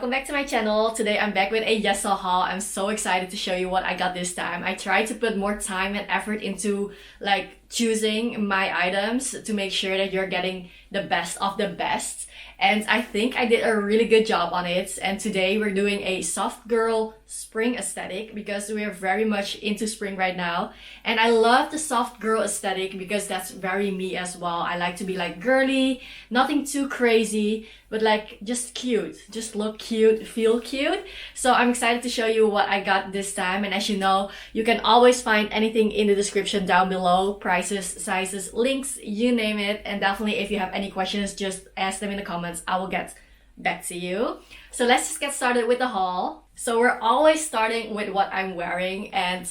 welcome back to my channel. Today I'm back with a YesStyle haul. I'm so excited to show you what I got this time. I tried to put more time and effort into like choosing my items to make sure that you're getting the best of the best. And I think I did a really good job on it. And today we're doing a soft girl spring aesthetic because we are very much into spring right now. And I love the soft girl aesthetic because that's very me as well. I like to be like girly, nothing too crazy, but like just cute. Just look cute, feel cute. So I'm excited to show you what I got this time. And as you know, you can always find anything in the description down below. Prices, sizes, links, you name it. And definitely if you have any questions, just ask them in the comments. I will get back to you. So let's just get started with the haul. So we're always starting with what I'm wearing, and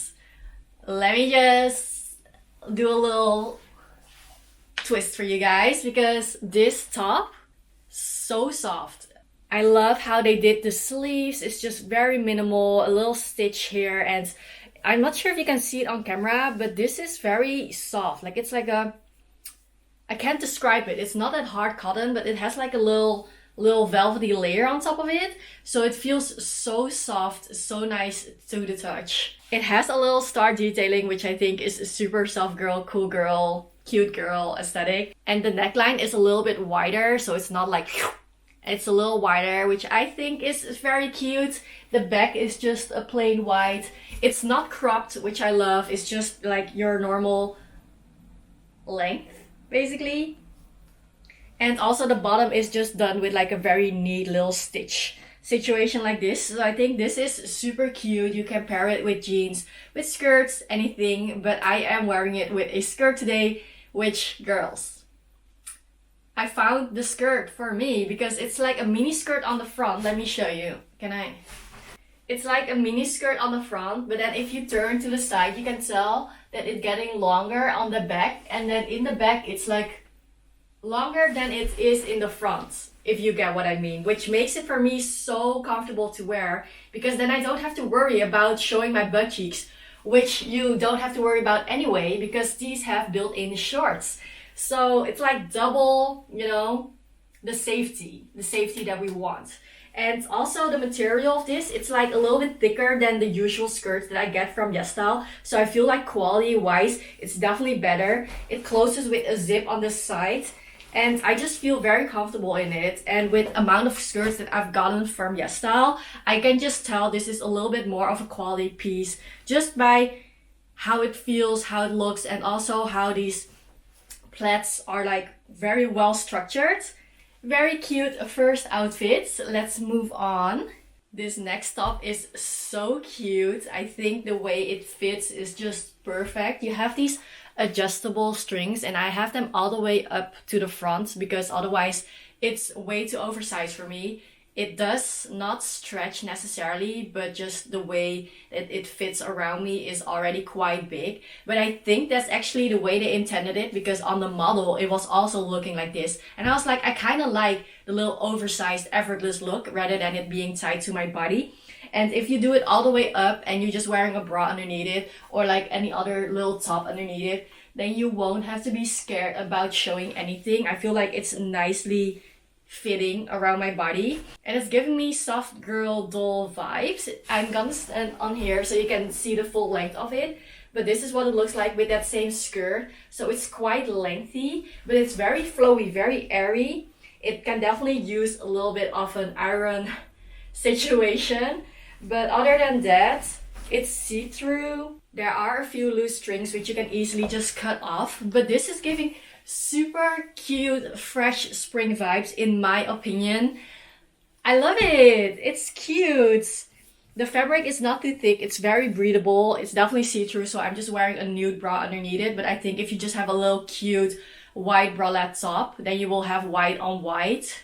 let me just do a little twist for you guys because this top, so soft. I love how they did the sleeves. It's just very minimal, a little stitch here, and I'm not sure if you can see it on camera, but this is very soft. Like it's like a, I can't describe it. It's not that hard cotton, but it has like a little velvety layer on top of it. So it feels so soft, so nice to the touch. It has a little star detailing, which I think is a super soft girl, cool girl, cute girl aesthetic. And the neckline is a little bit wider, so it's not like, it's a little wider, which I think is very cute. The back is just a plain white. It's not cropped, which I love. It's just like your normal length, basically. And also the bottom is just done with like a very neat little stitch situation like this. So I think this is super cute. You can pair it with jeans, with skirts, anything, but I am wearing it with a skirt today, which, girls, I found the skirt for me because it's like a mini skirt on the front. Let me show you. Can I? It's like a mini skirt on the front, but then if you turn to the side, you can tell that it's getting longer on the back, and then in the back it's like longer than it is in the front, if you get what I mean, which makes it for me so comfortable to wear because then I don't have to worry about showing my butt cheeks, which you don't have to worry about anyway because these have built-in shorts. So it's like double, you know, the safety that we want. And also the material of this, it's like a little bit thicker than the usual skirts that I get from YesStyle. So I feel like quality wise, it's definitely better. It closes with a zip on the side. And I just feel very comfortable in it. And with amount of skirts that I've gotten from YesStyle, I can just tell this is a little bit more of a quality piece just by how it feels, how it looks, and also how these plaids are like very well structured. Very cute first outfits. Let's move on. This next top is so cute. I think the way it fits is just perfect. You have these adjustable strings and I have them all the way up to the front because otherwise it's way too oversized for me. It does not stretch necessarily, but just the way that it fits around me is already quite big. But I think that's actually the way they intended it because on the model, it was also looking like this. And I was like, I kind of like the little oversized, effortless look rather than it being tied to my body. And if you do it all the way up and you're just wearing a bra underneath it or like any other little top underneath it, then you won't have to be scared about showing anything. I feel like it's nicely fitting around my body and it's giving me soft girl doll vibes. I'm gonna stand on here so you can see the full length of it, but this is what it looks like with that same skirt. So it's quite lengthy, but it's very flowy, very airy. It can definitely use a little bit of an iron situation, but other than that, it's see-through. There are a few loose strings which you can easily just cut off, but this is giving super cute, fresh spring vibes in my opinion. I love it. It's cute. The fabric is not too thick. It's very breathable. It's definitely see-through, so I'm just wearing a nude bra underneath it. But I think if you just have a little cute white bralette top, then you will have white on white.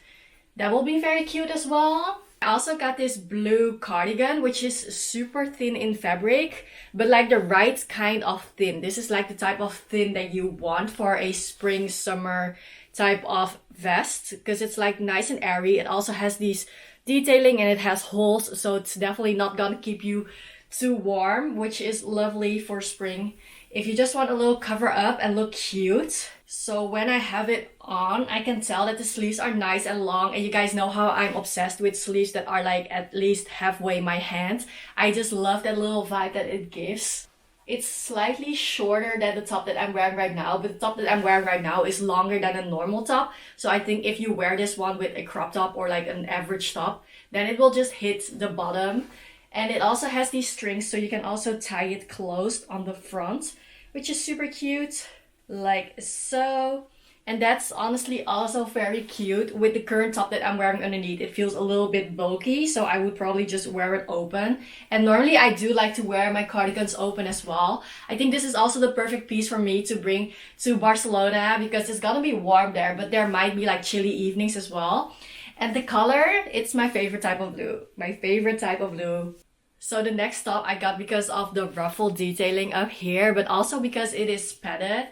That will be very cute as well. I also got this blue cardigan, which is super thin in fabric, but like the right kind of thin. This is like the type of thin that you want for a spring, summer type of vest because it's like nice and airy. It also has these detailing and it has holes, so it's definitely not gonna keep you too warm, which is lovely for spring if you just want a little cover up and look cute. So when I have it on, I can tell that the sleeves are nice and long, and you guys know how I'm obsessed with sleeves that are like at least halfway my hand. I just love that little vibe that it gives. It's slightly shorter than the top that I'm wearing right now, but the top that I'm wearing right now is longer than a normal top. So I think if you wear this one with a crop top or like an average top, then it will just hit the bottom. And it also has these strings, so you can also tie it closed on the front, which is super cute, like so. And that's honestly also very cute with the current top that I'm wearing underneath. It feels a little bit bulky, so I would probably just wear it open. And normally I do like to wear my cardigans open as well. I think this is also the perfect piece for me to bring to Barcelona because it's gonna be warm there, but there might be like chilly evenings as well. And the color, it's my favorite type of blue. My favorite type of blue. So the next top I got because of the ruffle detailing up here, but also because it is padded.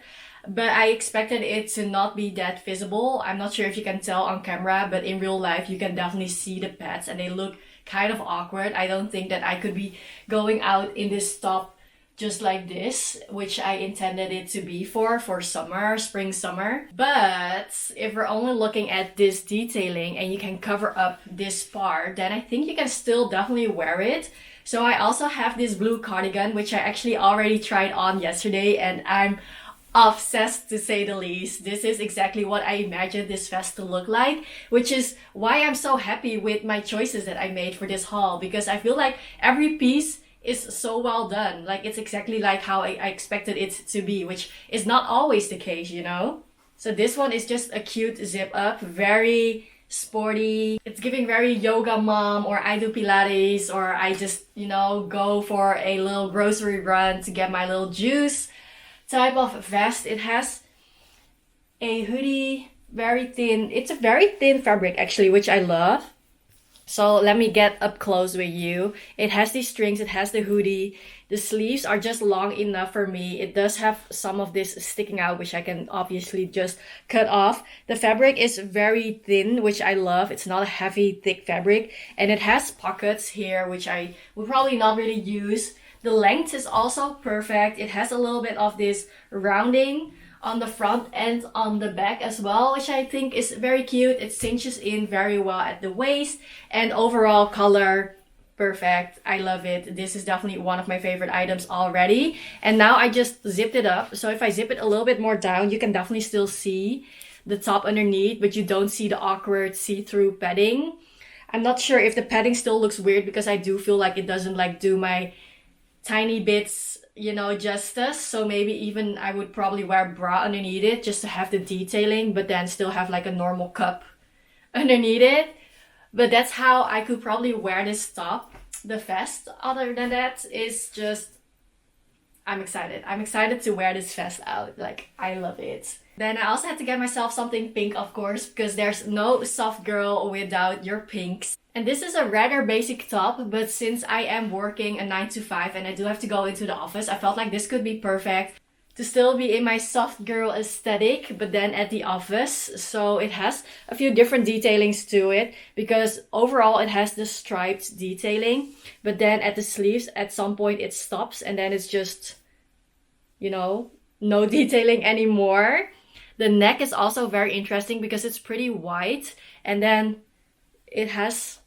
But I expected it to not be that visible. I'm not sure if you can tell on camera, but in real life you can definitely see the pads and they look kind of awkward. I don't think that I could be going out in this top just like this, which I intended it to be for summer, spring, summer. But if we're only looking at this detailing and you can cover up this part, then I think you can still definitely wear it. So I also have this blue cardigan, which I actually already tried on yesterday, and I'm obsessed to say the least. This is exactly what I imagined this vest to look like, which is why I'm so happy with my choices that I made for this haul, because I feel like every piece is so well done. Like it's exactly like how I expected it to be, which is not always the case, you know? So this one is just a cute zip up, very sporty. It's giving very yoga mom, or I do Pilates, or I just, you know, go for a little grocery run to get my little juice type of vest. It has a hoodie, very thin. It's a very thin fabric actually, which I love. So let me get up close with you. It has these strings, it has the hoodie. The sleeves are just long enough for me. It does have some of this sticking out, which I can obviously just cut off. The fabric is very thin, which I love. It's not a heavy, thick fabric. And it has pockets here, which I will probably not really use. The length is also perfect. It has a little bit of this rounding on the front and on the back as well, which I think is very cute. It cinches in very well at the waist, and overall color, perfect. I love it. This is definitely one of my favorite items already. And now I just zipped it up. So if I zip it a little bit more down, you can definitely still see the top underneath, but you don't see the awkward see-through padding. I'm not sure if the padding still looks weird, because I do feel like it doesn't like do my tiny bits, you know, justice. So maybe even I would probably wear a bra underneath it just to have the detailing, but then still have like a normal cup underneath it. But that's how I could probably wear this top. The vest, other than that, is just, I'm excited. I'm excited to wear this vest out. Like, I love it. Then I also had to get myself something pink, of course, because there's no soft girl without your pinks. And this is a rather basic top, but since I am working a 9 to 5 and I do have to go into the office, I felt like this could be perfect to still be in my soft girl aesthetic, but then at the office. So it has a few different detailings to it, because overall it has the striped detailing, but then at the sleeves at some point it stops and then it's just, you know, no detailing anymore. The neck is also very interesting because it's pretty white, and then it has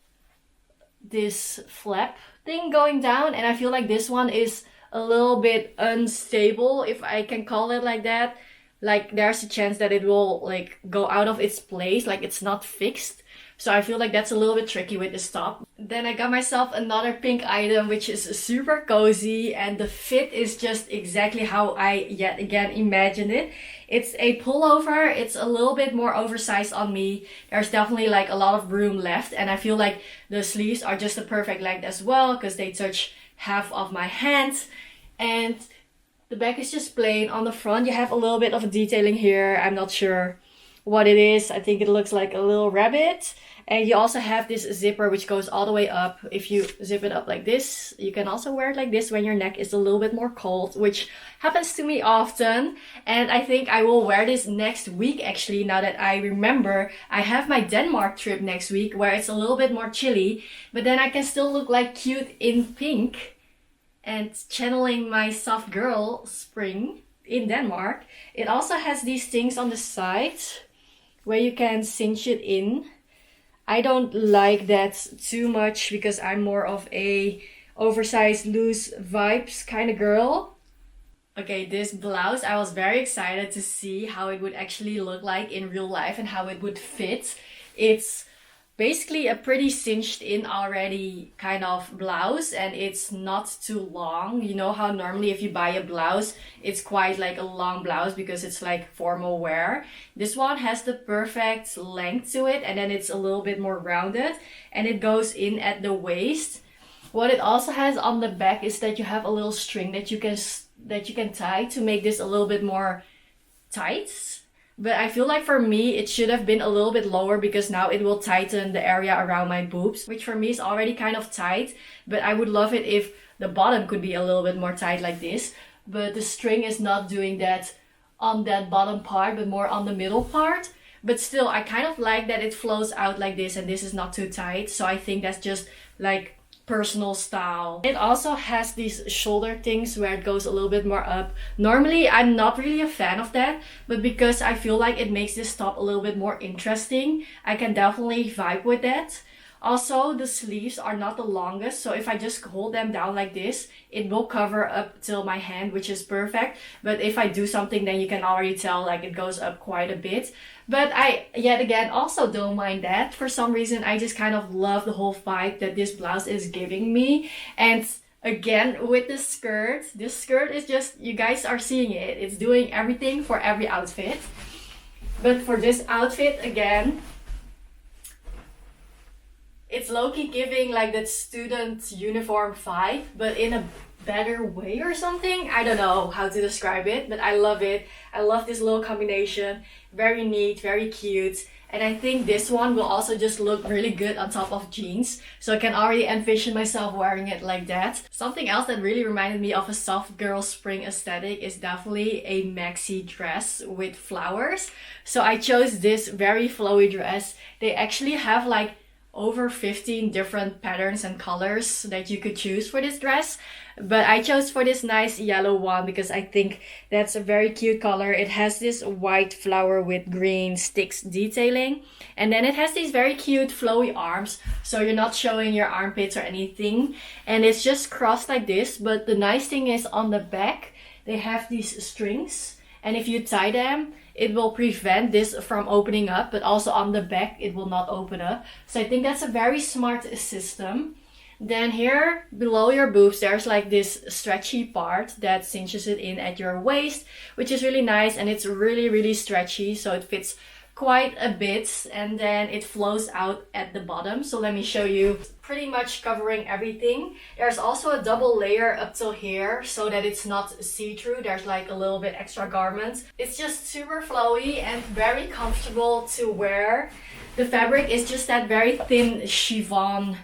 this flap thing going down, and I feel like this one is a little bit unstable, if I can call it like that. Like there's a chance that it will like go out of its place, like it's not fixed. So I feel like that's a little bit tricky with this top. Then I got myself another pink item, which is super cozy, and the fit is just exactly how I yet again imagined it. It's a pullover. It's a little bit more oversized on me. There's definitely like a lot of room left, and I feel like the sleeves are just the perfect length as well, because they touch half of my hands. And the back is just plain. On the front you have a little bit of a detailing here. I'm not sure what it is. I think it looks like a little rabbit. And you also have this zipper which goes all the way up. If you zip it up like this, you can also wear it like this when your neck is a little bit more cold, which happens to me often. And I think I will wear this next week actually, now that I remember I have my Denmark trip next week where it's a little bit more chilly, but then I can still look like cute in pink. And channeling my soft girl spring in Denmark, it also has these things on the side where you can cinch it in. I don't like that too much because I'm more of a oversized loose vibes kind of girl. Okay, this blouse, I was very excited to see how it would actually look like in real life and how it would fit. It's basically a pretty cinched in already kind of blouse, and it's not too long. You know how normally if you buy a blouse, it's quite like a long blouse because it's like formal wear. This one has the perfect length to it, and then it's a little bit more rounded, and it goes in at the waist. What it also has on the back is that you have a little string that you can tie to make this a little bit more tight. But I feel like for me, it should have been a little bit lower because now it will tighten the area around my boobs, which for me is already kind of tight. But I would love it if the bottom could be a little bit more tight like this. But the string is not doing that on that bottom part, but more on the middle part. But still, I kind of like that it flows out like this and this is not too tight. So I think that's just like personal style. It also has these shoulder things where it goes a little bit more up. Normally I'm not really a fan of that, but because I feel like it makes this top a little bit more interesting, I can definitely vibe with that. Also, the sleeves are not the longest, so if I just hold them down like this, it will cover up till my hand, which is perfect. But if I do something, then you can already tell like it goes up quite a bit. But I, yet again, also don't mind that. For some reason, I just kind of love the whole vibe that this blouse is giving me. And again, with the skirt, this skirt is just, you guys are seeing it. It's doing everything for every outfit. But for this outfit, again, it's low-key giving like that student uniform vibe, but in a better way or something. I don't know how to describe it, but I love it. I love this little combination. Very neat, very cute. And I think this one will also just look really good on top of jeans. So I can already envision myself wearing it like that. Something else that really reminded me of a soft girl spring aesthetic is definitely a maxi dress with flowers. So I chose this very flowy dress. They actually have like over 15 different patterns and colors that you could choose for this dress. But I chose for this nice yellow one because I think that's a very cute color. It has this white flower with green sticks detailing. And then it has these very cute flowy arms. So you're not showing your armpits or anything. And it's just crossed like this. But the nice thing is on the back, they have these strings. And if you tie them, it will prevent this from opening up, but also on the back, it will not open up. So I think that's a very smart system. Then here below your boobs, there's like this stretchy part that cinches it in at your waist, which is really nice. And it's really, really stretchy. So it fits quite a bit, and then it flows out at the bottom. So let me show you, pretty much covering everything. There's also a double layer up till here so that it's not see-through. There's like a little bit extra garment. It's just super flowy and very comfortable to wear. The fabric is just that very thin chiffon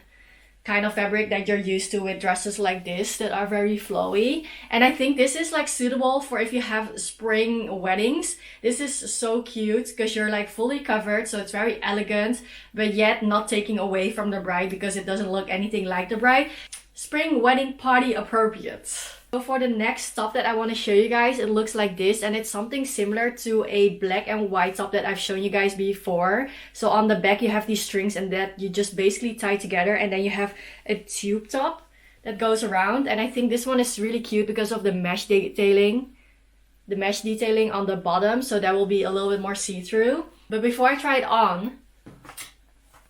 kind of fabric that you're used to with dresses like this that are very flowy. And I think this is like suitable for if you have spring weddings. This is so cute because you're like fully covered, so it's very elegant, but yet not taking away from the bride because it doesn't look anything like the bride. Spring wedding party appropriate. So for the next top that I want to show you guys, it looks like this, and it's something similar to a black and white top that I've shown you guys before. So on the back you have these strings and that you just basically tie together, and then you have a tube top that goes around. And I think this one is really cute because of the mesh detailing. The mesh detailing on the bottom, so that will be a little bit more see-through. But before I try it on,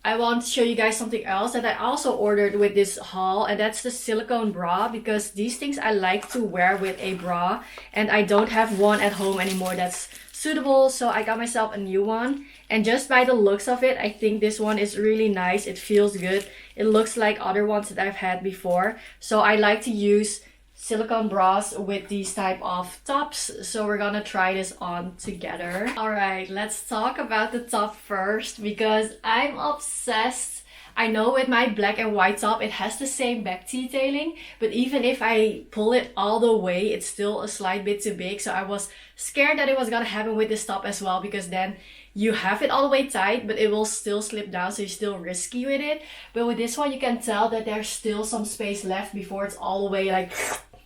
I want to show you guys something else that I also ordered with this haul, and that's the silicone bra, because these things I like to wear with a bra and I don't have one at home anymore that's suitable, so I got myself a new one. And just by the looks of it, I think this one is really nice. It feels good. It looks like other ones that I've had before, so I like to use silicone bras with these type of tops. So we're gonna try this on together. All right, let's talk about the top first because I'm obsessed. I know with my black and white top, it has the same back detailing, but even if I pull it all the way, it's still a slight bit too big. So I was scared that it was gonna happen with this top as well, because then you have it all the way tight, but it will still slip down, so you're still risky with it. But with this one, you can tell that there's still some space left before it's all the way like,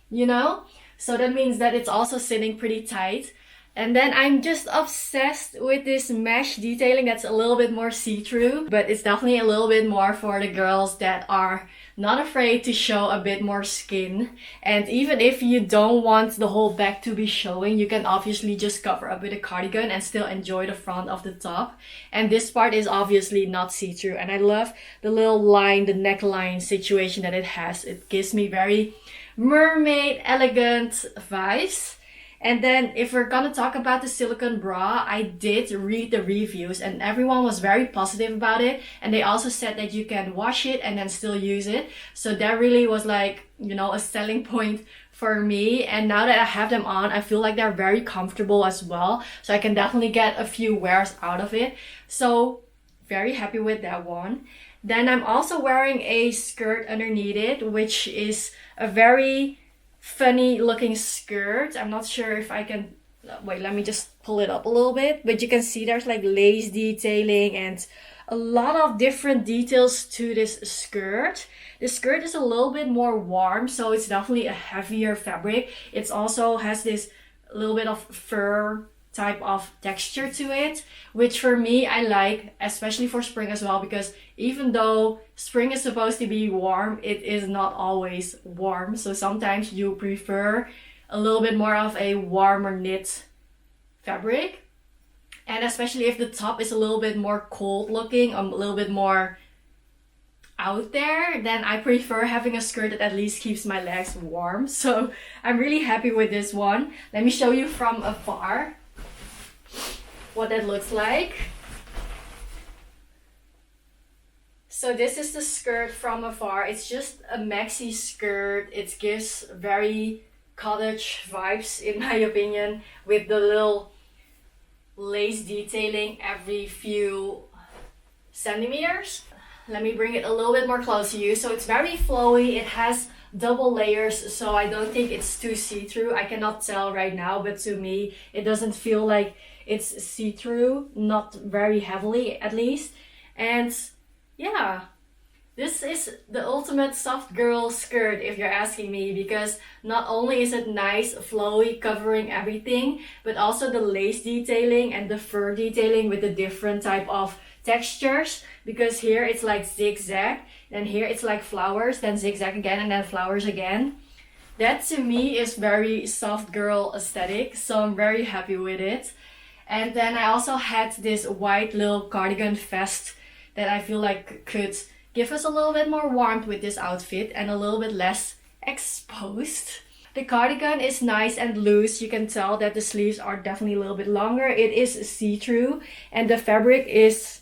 you know? So that means that it's also sitting pretty tight. And then I'm just obsessed with this mesh detailing that's a little bit more see-through, but it's definitely a little bit more for the girls that are not afraid to show a bit more skin. And even if you don't want the whole back to be showing, you can obviously just cover up with a cardigan and still enjoy the front of the top. And this part is obviously not see-through. And I love the little line, the neckline situation that it has. It gives me very mermaid elegant vibes. And then if we're gonna talk about the silicone bra, I did read the reviews and everyone was very positive about it. And they also said that you can wash it and then still use it. So that really was like, you know, a selling point for me. And now that I have them on, I feel like they're very comfortable as well. So I can definitely get a few wears out of it. So very happy with that one. Then I'm also wearing a skirt underneath it, which is a very funny looking skirt. I'm not sure if I can, wait, let me just pull it up a little bit, but you can see there's like lace detailing and a lot of different details to this skirt. The skirt is a little bit more warm, so it's definitely a heavier fabric. It also has this little bit of fur type of texture to it, which for me I like, especially for spring as well, because even though spring is supposed to be warm, it is not always warm. So sometimes you prefer a little bit more of a warmer knit fabric, and especially if the top is a little bit more cold looking, a little bit more out there, then I prefer having a skirt that at least keeps my legs warm. So I'm really happy with this one. Let me show you from afar what that looks like. So this is the skirt from afar. It's just a maxi skirt. It gives very cottage vibes in my opinion, with the little lace detailing every few centimeters. Let me bring it a little bit more close to you. So it's very flowy. It has double layers, so I don't think it's too see-through. I cannot tell right now, but to me it doesn't feel like it's see-through, not very heavily at least. And yeah, this is the ultimate soft girl skirt if you're asking me, because not only is it nice, flowy, covering everything, but also the lace detailing and the fur detailing with the different type of textures, because here it's like zigzag, then here it's like flowers, then zigzag again, and then flowers again. That to me is very soft girl aesthetic, so I'm very happy with it. And then I also had this white little cardigan vest that I feel like could give us a little bit more warmth with this outfit and a little bit less exposed. The cardigan is nice and loose. You can tell that the sleeves are definitely a little bit longer. It is see-through and the fabric is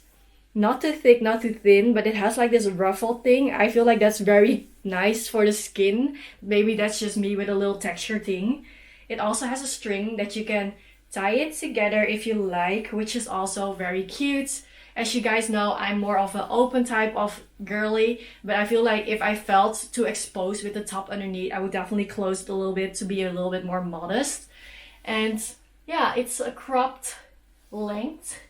not too thick, not too thin, but it has like this ruffle thing. I feel like that's very nice for the skin. Maybe that's just me with a little texture thing. It also has a string that you can tie it together if you like, which is also very cute. As you guys know, I'm more of an open type of girly, but I feel like if I felt too exposed with the top underneath, I would definitely close it a little bit to be a little bit more modest. And yeah, it's a cropped length,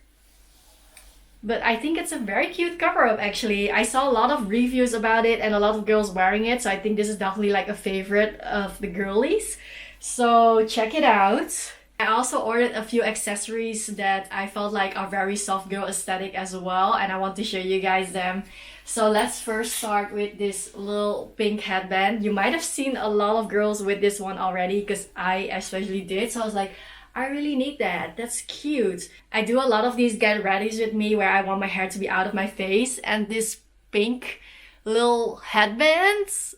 but I think it's a very cute cover up actually. I saw a lot of reviews about it and a lot of girls wearing it, so I think this is definitely like a favorite of the girlies. So check it out. I also ordered a few accessories that I felt like are very soft girl aesthetic as well, and I want to show you guys them. So let's first start with this little pink headband. You might have seen a lot of girls with this one already, because I especially did. So I was like, I really need that. That's cute. I do a lot of these get readies with me where I want my hair to be out of my face, and this pink little headbands,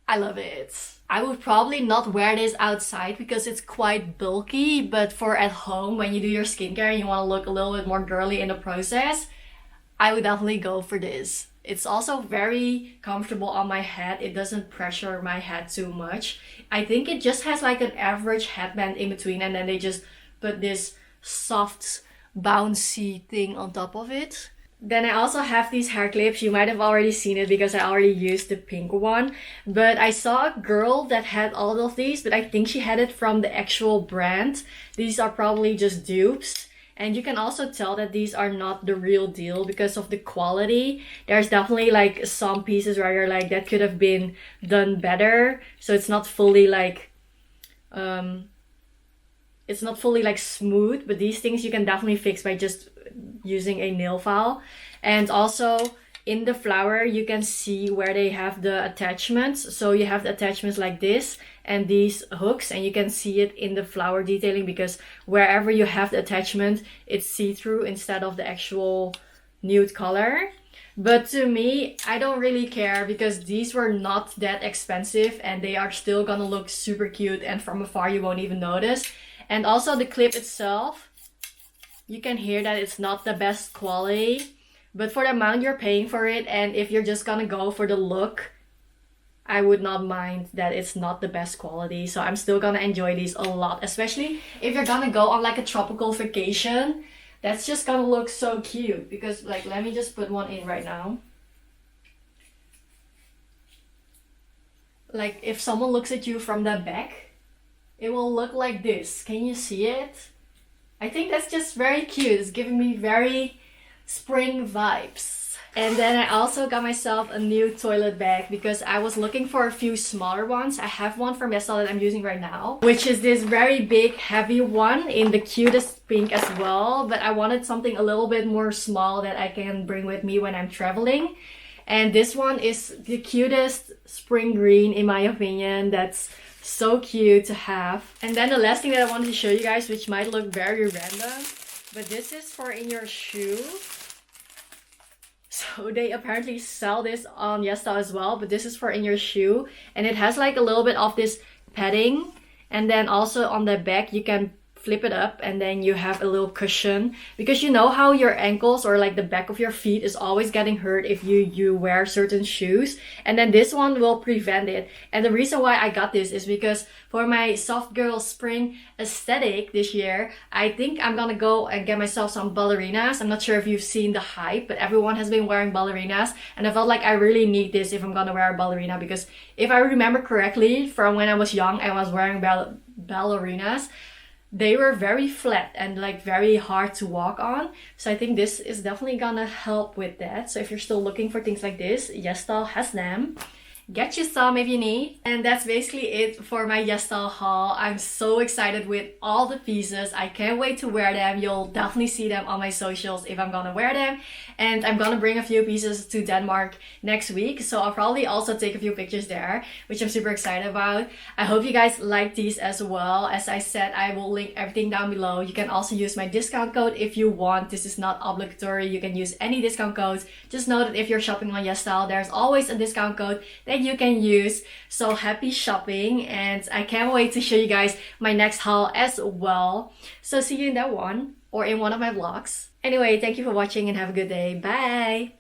I love it. I would probably not wear this outside because it's quite bulky, but for at home when you do your skincare and you want to look a little bit more girly in the process, I would definitely go for this. It's also very comfortable on my head. It doesn't pressure my head too much. I think it just has like an average headband in between, and then they just put this soft bouncy thing on top of it. Then I also have these hair clips. You might have already seen it because I already used the pink one. But I saw a girl that had all of these, but I think she had it from the actual brand. These are probably just dupes. And you can also tell that these are not the real deal because of the quality. There's definitely like some pieces where you're like, that could have been done better. So it's not fully like, smooth, but these things you can definitely fix by just using a nail file. And also in the flower you can see where they have the attachments. So you have the attachments like this and these hooks, and you can see it in the flower detailing because wherever you have the attachment it's see-through instead of the actual nude color. But to me, I don't really care because these were not that expensive and they are still gonna look super cute, and from afar you won't even notice. And also the clip itself, you can hear that it's not the best quality, but for the amount you're paying for it, and if you're just gonna go for the look, I would not mind that it's not the best quality. So I'm still gonna enjoy these a lot, especially if you're gonna go on like a tropical vacation. That's just gonna look so cute because like, let me just put one in right now. Like if someone looks at you from the back, it will look like this. Can you see it? I think that's just very cute. It's giving me very spring vibes. And then I also got myself a new toilet bag because I was looking for a few smaller ones. I have one from YesStyle that I'm using right now, which is this very big heavy one in the cutest pink as well. But I wanted something a little bit more small that I can bring with me when I'm traveling. And this one is the cutest spring green in my opinion. That's so cute to have. And then the last thing that I wanted to show you guys, which might look very random, but this is for in your shoe. So they apparently sell this on YesStyle as well, but this is for in your shoe, and it has like a little bit of this padding, and then also on the back you can flip it up and then you have a little cushion, because you know how your ankles or like the back of your feet is always getting hurt if you wear certain shoes, and then this one will prevent it. And the reason why I got this is because for my soft girl spring aesthetic this year, I think I'm gonna go and get myself some ballerinas. I'm not sure if you've seen the hype, but everyone has been wearing ballerinas, and I felt like I really need this if I'm gonna wear a ballerina, because if I remember correctly from when I was young and I was wearing ballerinas, they were very flat and like very hard to walk on. So I think this is definitely gonna help with that. So if you're still looking for things like this, YesStyle has them. Get you some if you need. And that's basically it for my YesStyle haul. I'm so excited with all the pieces. I can't wait to wear them. You'll definitely see them on my socials if I'm gonna wear them. And I'm gonna bring a few pieces to Denmark next week, so I'll probably also take a few pictures there, which I'm super excited about. I hope you guys like these as well. As I said, I will link everything down below. You can also use my discount code if you want. This is not obligatory. You can use any discount codes. Just know that if you're shopping on YesStyle, there's always a discount code that you can use. So happy shopping, and I can't wait to show you guys my next haul as well. So see you in that one or in one of my vlogs. Anyway, thank you for watching and have a good day. Bye!